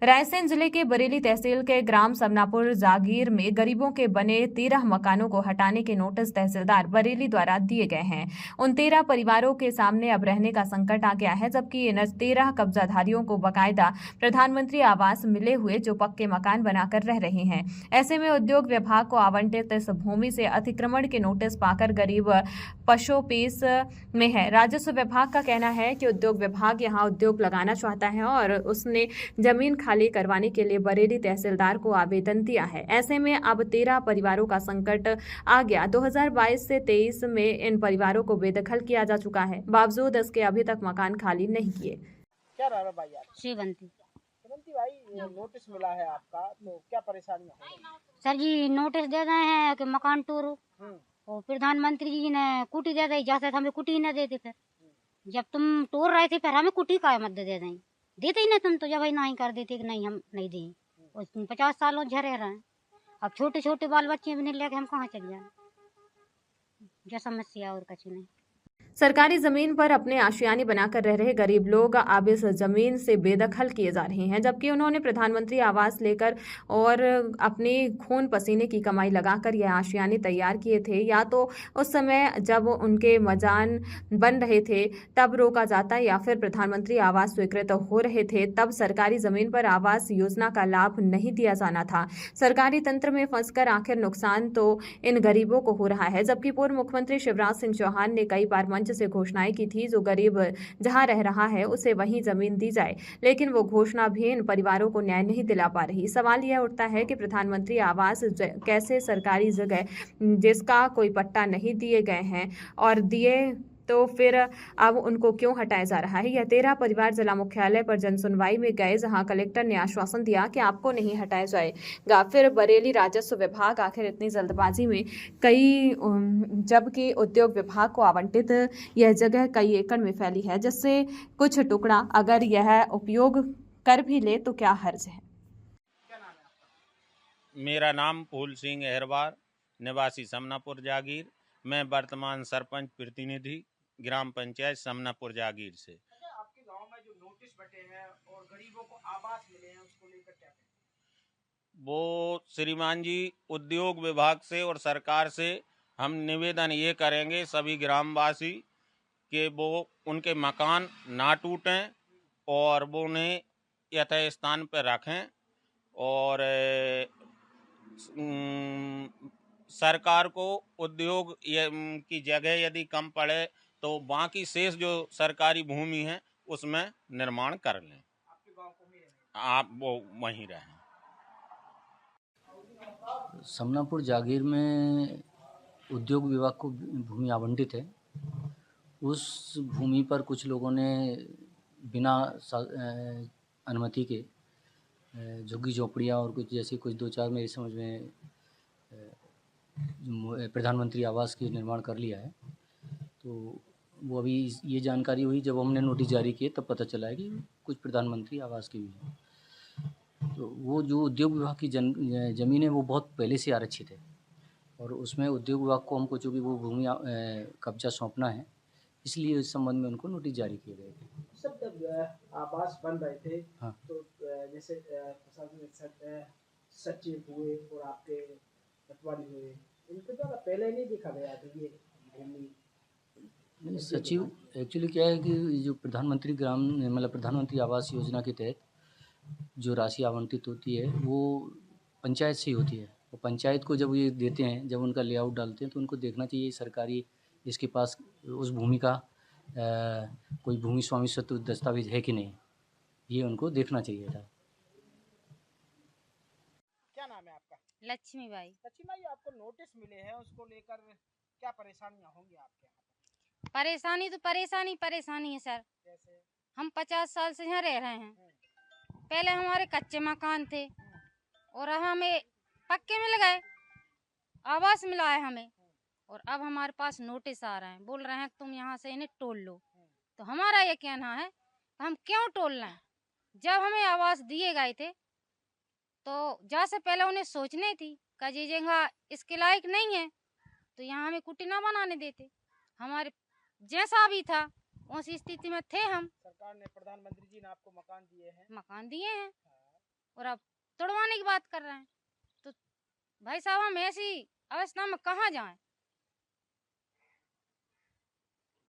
रायसेन जिले के बरेली तहसील के ग्राम समनापुर जागीर में गरीबों के बने 13 मकानों को हटाने के नोटिस तहसीलदार बरेली द्वारा दिए गए हैं। उन 13 परिवारों के सामने अब रहने का संकट आ गया है, जबकि इन 13 कब्जाधारियों को बकायदा प्रधानमंत्री आवास मिले हुए जो पक्के मकान बनाकर रह रहे हैं। ऐसे में उद्योग विभाग को आवंटित इस भूमि से अतिक्रमण के नोटिस पाकर गरीब पशोपेश में है। राजस्व विभाग का कहना है कि उद्योग विभाग यहाँ उद्योग लगाना चाहता है और उसने जमीन खाली करवाने के लिए बरेली तहसीलदार को आवेदन दिया है। ऐसे में अब 13 परिवारों का संकट आ गया। 2022 से 23 में इन परिवारों को बेदखल किया जा चुका है, बावजूद इसके अभी तक मकान खाली नहीं किए। क्या रहा है भाई आप? शिवंती। श्रीमंती भाई, नोटिस मिला है आपका, तो क्या परेशानियां हैं? सर जी नोटिस दे रहे हैं कि मकान तोड़ो, और प्रधानमंत्री जी ने कुटी दे दी, जैसे हमें कुटी ही न देते। फिर जब तुम तोड़ रहे थे फिर हमें कुटी का मत दे दें, देते ही ना तुम तो, जब भाई नहीं कर देते कि नहीं हम नहीं दें। तुम 50 सालों झरे रहे, अब छोटे छोटे बाल बच्चे भी नहीं लेके हम कहाँ चल जाए। जो समस्या और कुछ नहीं। सरकारी जमीन पर अपने आशियाने बनाकर रह रहे गरीब लोग अब इस जमीन से बेदखल किए जा रहे हैं, जबकि उन्होंने प्रधानमंत्री आवास लेकर और अपने खून पसीने की कमाई लगाकर यह आशियाने तैयार किए थे। या तो उस समय जब उनके मजान बन रहे थे तब रोका जाता, या फिर प्रधानमंत्री आवास स्वीकृत हो रहे थे तब सरकारी जमीन पर आवास योजना का लाभ नहीं दिया जाना था। सरकारी तंत्र में फंसकर आखिर नुकसान तो इन गरीबों को हो रहा है, जबकि पूर्व मुख्यमंत्री शिवराज सिंह चौहान ने कई बार मंच से घोषणाएं की थी, जो गरीब जहां रह रहा है उसे वहीं जमीन दी जाए, लेकिन वो घोषणा भी इन परिवारों को न्याय नहीं दिला पा रही। सवाल यह उठता है कि प्रधानमंत्री आवास कैसे सरकारी जगह जिसका कोई पट्टा नहीं दिए गए हैं और दिए तो फिर अब उनको क्यों हटाया जा रहा है। यह 13 परिवार जिला मुख्यालय पर जनसुनवाई में गए, जहां कलेक्टर ने आश्वासन दिया कि आपको नहीं हटाया जाएगा। फिर बरेली राजस्व विभाग आखिर इतनी जल्दबाजी में जबकि उद्योग विभाग को आवंटित यह जगह कई एकड़ में फैली है, जिससे कुछ टुकड़ा अगर यह उपयोग कर भी ले तो क्या हर्ज है। मेरा नाम फूल सिंह अहरवार, निवासी समनापुर जागीर। मैं वर्तमान सरपंच प्रतिनिधि ग्राम पंचायत समनापुर जागीर से। आपके गांव में जो नोटिस बटे हैं और गरीबों को आवास मिले हैं, उसको लेकर क्या कहें? वो श्रीमान जी, उद्योग विभाग से और सरकार से हम निवेदन ये करेंगे सभी ग्रामवासी कि वो उनके मकान ना टूटें और वो उन्हें यथास्थान पर रखें, और सरकार को उद्योग की जगह यदि कम पड़े तो बाकी शेष जो सरकारी भूमि है उसमें निर्माण कर लें। आपके गांव को मिले आप वो वहीं रहें। समनापुर जागीर में उद्योग विभाग को भूमि आवंटित है। उस भूमि पर कुछ लोगों ने बिना अनुमति के झुग्गी झोपड़ियाँ और कुछ जैसे कुछ 2-4 मेरी समझ में प्रधानमंत्री आवास की निर्माण कर लिया है। तो वो अभी ये जानकारी हुई जब हमने नोटिस जारी किए तब पता चला है कि कुछ प्रधानमंत्री आवास की भी है। तो वो जो उद्योग विभाग की ज़मीन है वो बहुत पहले से आरक्षित है, और उसमें उद्योग विभाग को हमको चूँकि वो भूमि कब्जा सौंपना है, इसलिए इस संबंध में उनको नोटिस जारी किए गए थे। सब जब आवास बन रहे थे, हाँ, तो जैसे प्रशासनिक सचिव हुए और आपके पटवारी हुए, इनके द्वारा पहले नहीं देखा गया था ये भूमि? सचिव एक्चुअली क्या है कि जो प्रधानमंत्री प्रधानमंत्री आवास योजना के तहत जो राशि आवंटित होती है वो पंचायत से ही होती है। वो पंचायत को जब ये देते हैं, जब उनका लेआउट डालते हैं, तो उनको देखना चाहिए सरकारी इसके पास उस भूमि का कोई भूमि स्वामित्व दस्तावेज है कि नहीं, ये उनको देखना चाहिए था। क्या नाम है आपका? लक्ष्मी बाई। लक्ष्मी भाई, आपको नोटिस मिले हैं, उसको लेकर क्या परेशानियां होंगी आपके यहाँ? परेशानी तो परेशानी है सर। जैसे हम 50 साल से यहाँ रह रहे हैं। पहले हमारे कच्चे मकान थे और अब हमें पक्के में लगाए, आवास मिला है हमें, और अब हमारे पास नोटिस आ रहे हैं, बोल रहे हैं कि तुम यहाँ से इन्हें तोड़ लो। तो हमारा ये कहना है कि हम क्यों तोड़ लें? जब हमें आवास दिए गए थे तो जैसे पहले उन्हें सोचने थी कि ये जगह इसके लायक नहीं है, तो यहाँ हमें कुटी ना बनाने देते। हमारे जैसा भी था उस स्थिति में थे हम। सरकार ने, प्रधानमंत्री जी ने आपको मकान दिए हैं। मकान दिए हैं, और अब तोड़वाने की बात कर रहे हैं। तो भाई साहब हम ऐसी अवस्था में कहाँ जाएं?